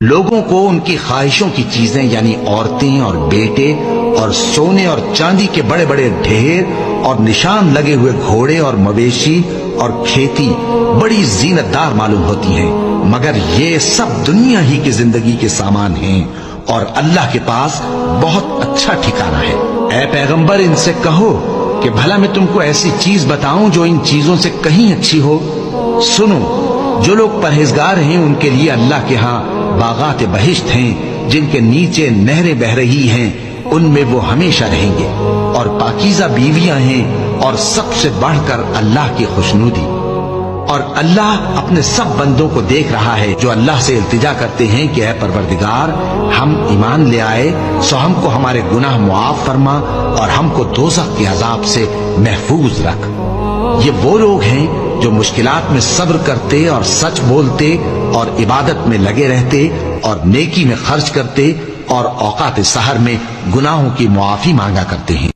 لوگوں کو ان کی خواہشوں کی چیزیں یعنی عورتیں اور بیٹے اور سونے اور چاندی کے بڑے بڑے ڈھیر اور نشان لگے ہوئے گھوڑے اور مویشی اور کھیتی بڑی زینت دار معلوم ہوتی ہیں، مگر یہ سب دنیا ہی کی زندگی کے سامان ہیں اور اللہ کے پاس بہت اچھا ٹھکانہ ہے۔ اے پیغمبر ان سے کہو کہ بھلا میں تم کو ایسی چیز بتاؤں جو ان چیزوں سے کہیں اچھی ہو؟ سنو، جو لوگ پرہیزگار ہیں ان کے لیے اللہ کے ہاں باغات بہشت ہیں جن کے نیچے نہریں بہ رہی ہیں، ان میں وہ ہمیشہ رہیں گے، اور پاکیزہ بیویاں ہیں، اور سب سے بڑھ کر اللہ کی خوشنودی۔ اور اللہ اپنے سب بندوں کو دیکھ رہا ہے جو اللہ سے التجا کرتے ہیں کہ اے پروردگار، ہم ایمان لے آئے سو ہم کو ہمارے گناہ معاف فرما اور ہم کو دوزخ کے عذاب سے محفوظ رکھ۔ یہ وہ لوگ ہیں جو مشکلات میں صبر کرتے اور سچ بولتے اور عبادت میں لگے رہتے اور نیکی میں خرچ کرتے اور اوقات سحر میں گناہوں کی معافی مانگا کرتے ہیں۔